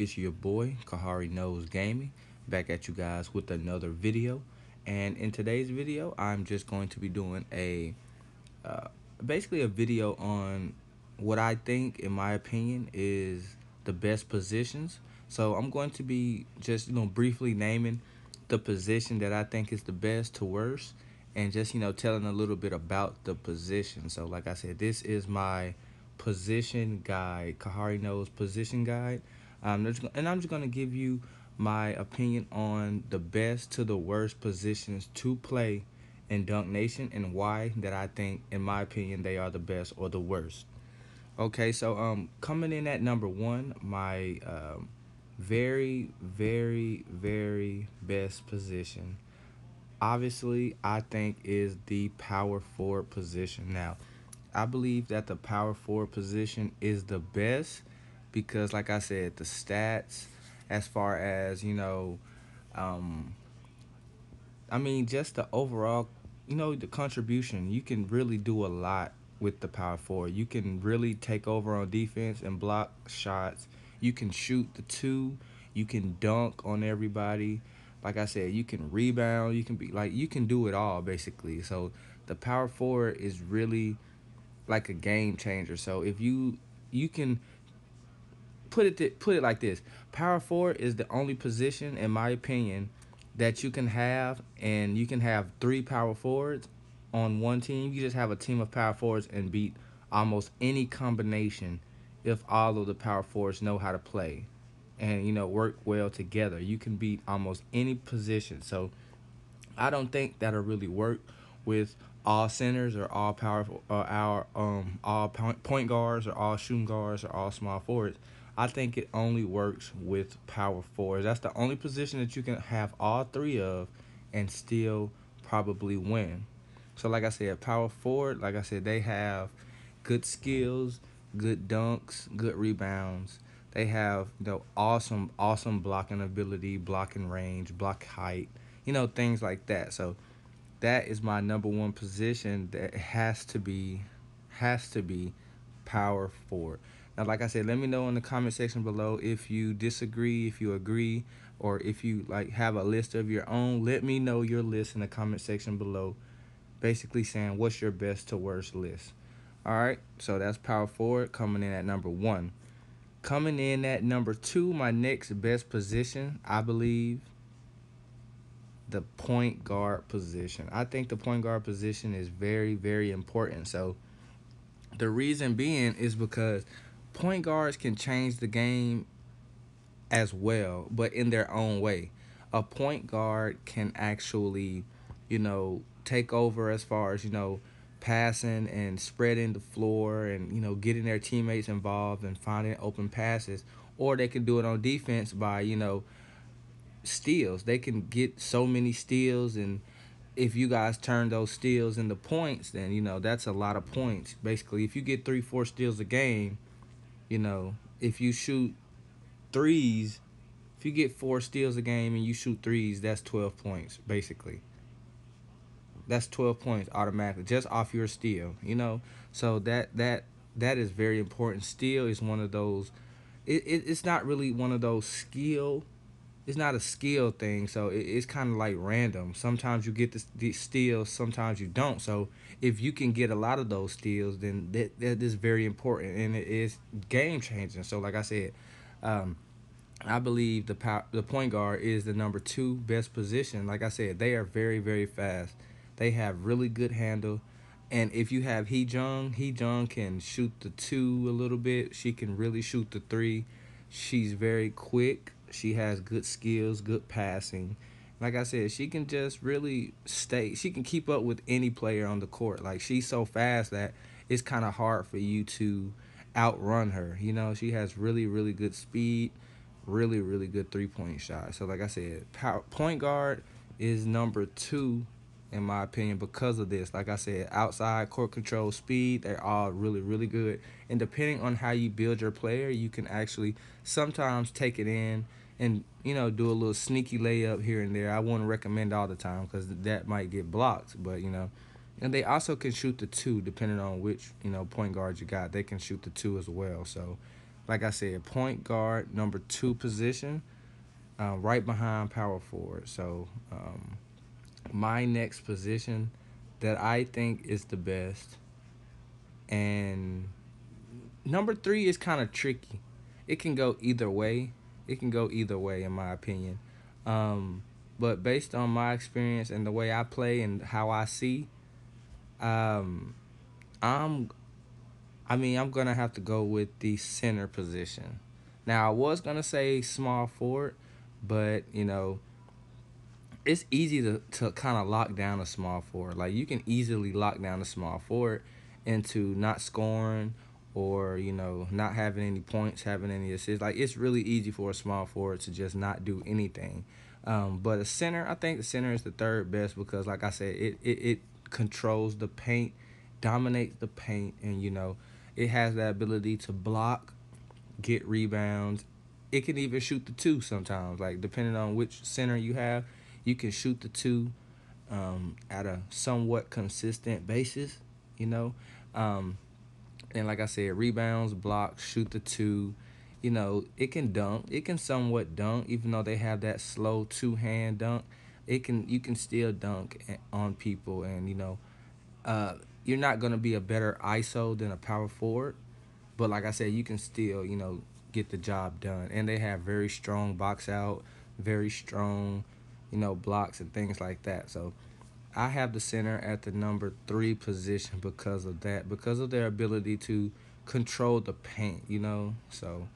It's your boy, KhariKNOWS Gaming, back at you guys with another video. And in today's video, I'm just going to be doing uh, basically a video on what I think, in my opinion, is the best positions. So I'm going to be just briefly naming the position that I think is the best to worst, and just telling a little bit about the position. So like I said, this is my position guide, KhariKNOWS position guide. And I'm just gonna give you my opinion on the best to the worst positions to play in Dunk Nation, and why that I think, in my opinion, they are the best or the worst. Okay, so coming in at number one, my very, very, very best position, obviously, I think, is the power forward position. Now, I believe that the power forward position is the best because, like I said, the stats, as far as um, I mean, just the overall, the contribution. You can really do a lot with the power forward. You can really take over on defense and block shots. You can shoot the two. You can dunk on everybody. Like I said, you can rebound. You can be like, you can do it all basically. So the power forward is really like a game changer. So if you can put it like this: power forward is the only position, in my opinion, that you can have, and you can have three power forwards on one team. You just have a team of power forwards and beat almost any combination if all of the power forwards know how to play and work well together. You can beat almost any position. So I don't think that'll really work with all centers or all power or our all point guards or all shooting guards or all small forwards. I think it only works with power forwards. That's the only position that you can have all three of and still probably win. So like I said, power forward, like I said, they have good skills, good dunks, good rebounds. They have awesome blocking ability, blocking range, block height, things like that. So that is my number one position. That has to be power forward. Now, like I said, let me know in the comment section below if you disagree, if you agree, or if you like have a list of your own. Let me know your list in the comment section below, basically saying what's your best to worst list. All right, so that's power forward coming in at number one. Coming in at number two, my next best position, I believe, the point guard position. I think the point guard position is very, very important. So the reason being is because point guards can change the game as well, but in their own way. A point guard can actually, take over as far as, passing and spreading the floor and, getting their teammates involved and finding open passes. Or they can do it on defense by, steals. They can get so many steals, and if you guys turn those steals into points, then that's a lot of points. Basically, if you get 3-4 steals a game, if you shoot threes, if you get 4 steals a game and you shoot threes, that's 12 points basically. That's 12 points automatically just off your steal. So that is very important. Steal is one of those. It's not really one of those skill, it's not a skill thing, so it's kind of like random. Sometimes you get the steals, sometimes you don't. So if you can get a lot of those steals, then that is very important, and it is game changing. So like I said, um, I believe the point guard is the number two best position. Like I said, they are very, very fast. They have really good handle. And if you have Hee Jung can shoot the two a little bit. She can really shoot the three. She's very quick. She has good skills, good passing. Like I said, she can just really stay. She can keep up with any player on the court. Like, she's so fast that it's kind of hard for you to outrun her. She has really, really good speed, really, really good 3-point shot. So like I said, point guard is number two in my opinion because of this. Like I said, outside court control, speed, they're all really, really good. And depending on how you build your player, you can actually sometimes take it in and do a little sneaky layup here and there. I wouldn't recommend all the time because that might get blocked, but and they also can shoot the two depending on which point guard you got. They can shoot the two as well. So like I said, point guard, number two position, right behind power forward. So my next position that I think is the best, and number three is kind of tricky. It can go either way. It can go either way, in my opinion. Um, but based on my experience and the way I play and how I see, um, I'm I'm gonna have to go with the center position. Now I was gonna say small forward, but it's easy to kind of lock down a small forward. Like you can easily lock down a small forward into not scoring or not having any points, having any assists. Like it's really easy for a small forward to just not do anything. But a center, I think the center is the third best because, like I said, it controls the paint, dominates the paint, and it has that ability to block, get rebounds. It can even shoot the two sometimes. Like depending on which center you have, you can shoot the two at a somewhat consistent basis. You know, um, and like I said, rebounds, blocks, shoot the two. It can dunk. It can somewhat dunk, even though they have that slow two-hand dunk. You can still dunk on people, and uh, you're not gonna be a better ISO than a power forward. But like I said, you can still, get the job done. And they have very strong box out, very strong, blocks and things like that. So I have the center at the number three position because of that, because of their ability to control the paint. So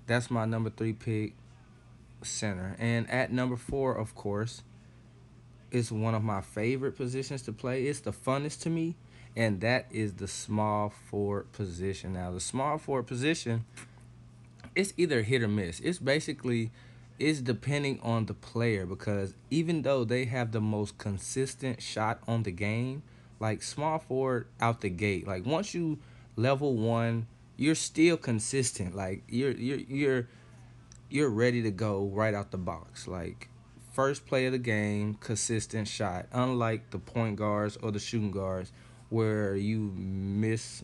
that's my number three pick, center. And at number four, of course, is one of my favorite positions to play. It's the funnest to me, and that is the small forward position. Now, the small forward position, it's either hit or miss. It's depending on the player because even though they have the most consistent shot on the game, like small forward out the gate, like once you level one, you're still consistent. Like you're ready to go right out the box. Like first play of the game, consistent shot. Unlike the point guards or the shooting guards, where you miss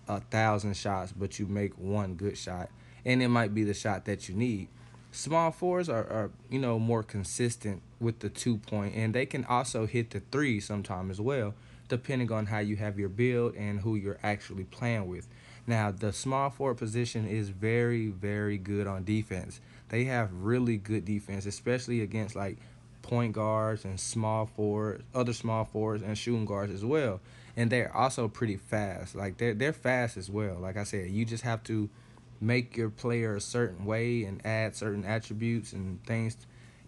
1,000 shots, but you make one good shot, and it might be the shot that you need. Small fours are more consistent with the 2 point, and they can also hit the three sometime as well, depending on how you have your build and who you're actually playing with. Now, the small forward position is very, very good on defense. They have really good defense, especially against like point guards and small forwards, other small forwards and shooting guards as well. And they're also pretty fast. Like they're fast as well. Like I said, you just have to make your player a certain way and add certain attributes and things.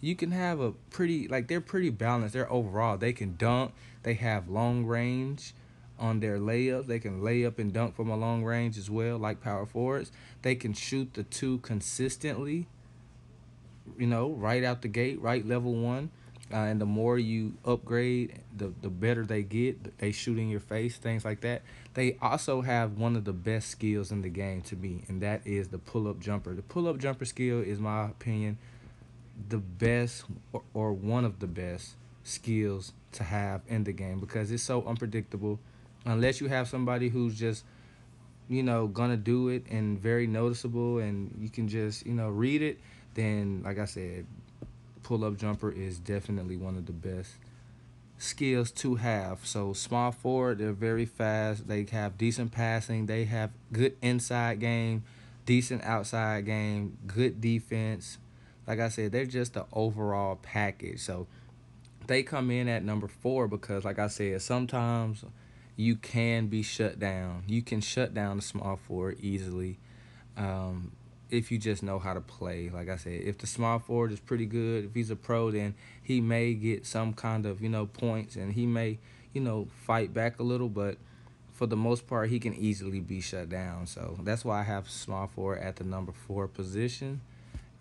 You can have a pretty like they're pretty balanced. They're overall. They can dunk. They have long range on their layups. They can lay up and dunk from a long range as well, like power forwards. They can shoot the two consistently, right out the gate, right level one. And the more you upgrade, the better they get. They shoot in your face, things like that. They also have one of the best skills in the game to me, and that is the pull up jumper. The pull up jumper skill is, my opinion, the best or one of the best skills to have in the game because it's so unpredictable. Unless you have somebody who's just gonna do it and very noticeable and you can just read it, then like I said, pull up jumper is definitely one of the best skills to have. So small forward, they're very fast, they have decent passing, they have good inside game, decent outside game, good defense. Like I said, they're just the overall package. So they come in at number four because, like I said, sometimes you can be shut down. You can shut down the small forward easily um, if you just know how to play. Like I said, if the small forward is pretty good, if he's a pro, then he may get some kind of points, and he may fight back a little, but for the most part, he can easily be shut down. So that's why I have small forward at the number four position.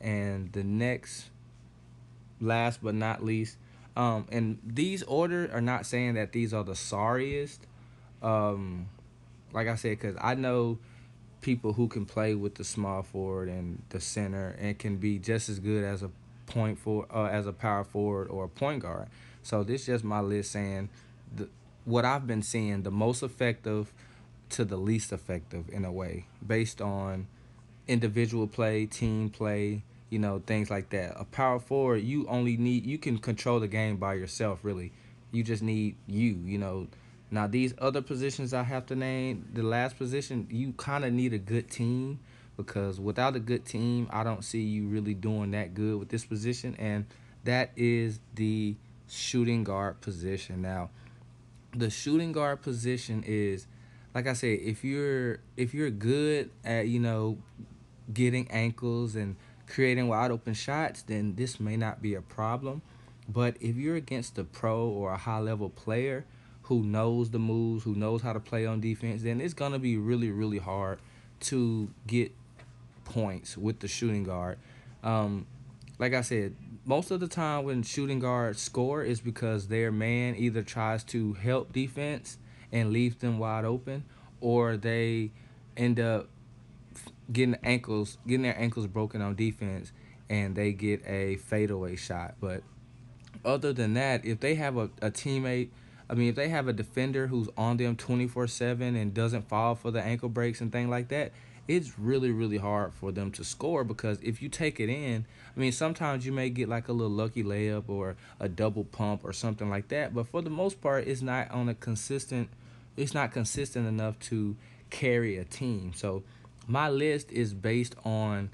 And the next, last but not least, and these order are not saying that these are the sorriest. Um, like I said, because I know people who can play with the small forward and the center and can be just as good as a as a power forward or a point guard. So this is just my list saying the what I've been seeing, the most effective to the least effective in a way, based on individual play, team play, things like that. A power forward, you can control the game by yourself, really. You just need you. Now, these other positions I have to name, the last position, you kind of need a good team because without a good team, I don't see you really doing that good with this position, and that is the shooting guard position. Now, the shooting guard position is, like I said, if you're good at getting ankles and creating wide open shots, then this may not be a problem. But if you're against a pro or a high level player who knows the moves, who knows how to play on defense, then it's gonna be really, really hard to get points with the shooting guard. Um, like I said, most of the time when shooting guards score is because their man either tries to help defense and leaves them wide open, or they end up getting their ankles broken on defense, and they get a fadeaway shot. But other than that, if they have a teammate, I mean, if they have a defender who's on them 24/7 and doesn't fall for the ankle breaks and things like that, it's really, really hard for them to score because if you take it in, I mean, sometimes you may get like a little lucky layup or a double pump or something like that, but for the most part, it's not consistent enough to carry a team. So my list is based on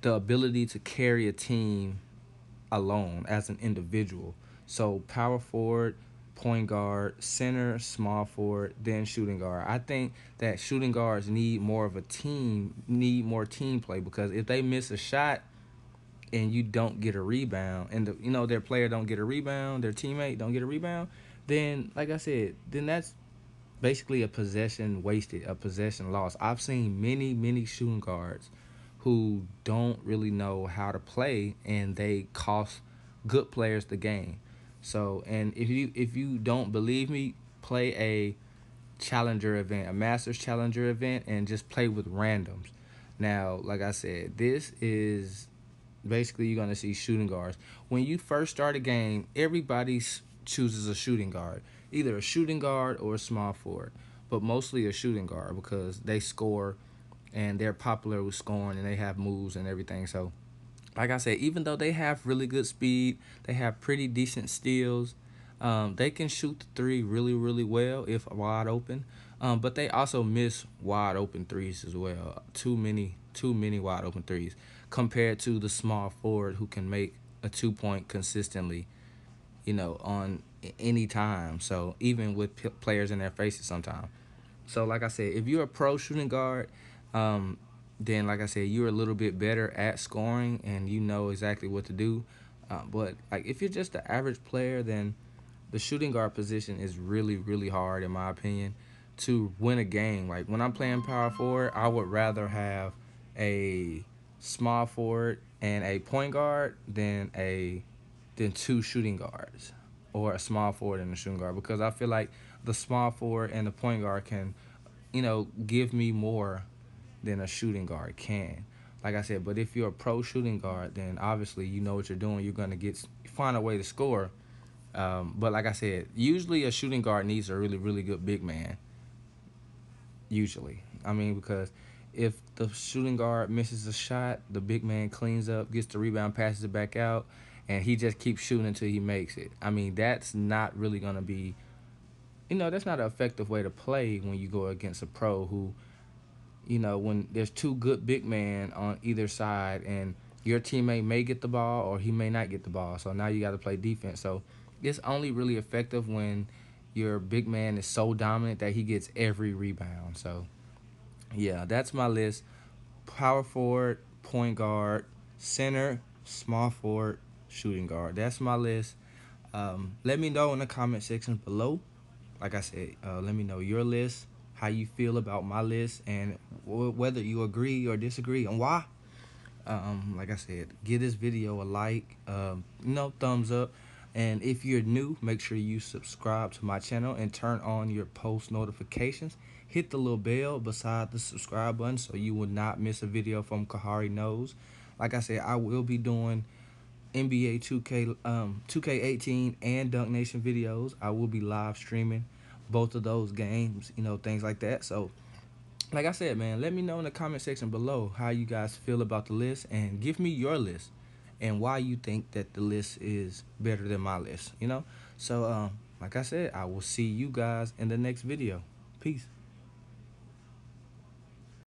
the ability to carry a team alone as an individual. So power forward, point guard, center, small forward, then shooting guard. I think that shooting guards need more of a team, need more team play because if they miss a shot and you don't get a rebound, and their player don't get a rebound, their teammate don't get a rebound, then like I said, then that's basically a possession wasted, a possession lost. I've seen many, many shooting guards who don't really know how to play, and they cost good players the game. So, and if you don't believe me, play a challenger event, a Masters challenger event, and just play with randoms. Now, like I said, this is basically you're gonna see shooting guards. When you first start a game, everybody chooses a shooting guard, either a shooting guard or a small forward, but mostly a shooting guard because they score and they're popular with scoring and they have moves and everything. So, like I said, even though they have really good speed, they have pretty decent steals. They can shoot the three really, really well if wide open. But they also miss wide open threes as well. Too many wide open threes compared to the small forward who can make a 2 point consistently, on any time. So even with players in their faces sometimes. So like I said, if you're a pro shooting guard, um, then like I said, you're a little bit better at scoring and you know exactly what to do. But like if you're just the average player, then the shooting guard position is really, really hard in my opinion to win a game. Like when I'm playing power forward, I would rather have a small forward and a point guard than two shooting guards, or a small forward and a shooting guard, because I feel like the small forward and the point guard can, give me more than a shooting guard can. Like I said, but if you're a pro shooting guard, then obviously you know what you're doing. You're gonna find a way to score. But like I said, usually a shooting guard needs a really, really good big man. Usually, I mean, because if the shooting guard misses a shot, the big man cleans up, gets the rebound, passes it back out, and he just keeps shooting until he makes it. I mean, that's not really gonna be, that's not an effective way to play when you go against a pro who, when there's two good big men on either side and your teammate may get the ball or he may not get the ball. So now you got to play defense. So it's only really effective when your big man is so dominant that he gets every rebound. So yeah, that's my list. Power forward, point guard, center, small forward, shooting guard. That's my list. Let me know in the comment section below. Like I said, let me know your list, how you feel about my list, and whether you agree or disagree and why. Like I said, give this video a like, thumbs up. And if you're new, make sure you subscribe to my channel and turn on your post notifications. Hit the little bell beside the subscribe button so you will not miss a video from KhariKNOWS. Like I said, I will be doing NBA 2K18 and Dunk Nation videos. I will be live streaming both of those games, things like that. So like I said, man, let me know in the comment section below how you guys feel about the list, and give me your list and why you think that the list is better than my list. So like I said, I will see you guys in the next video. Peace.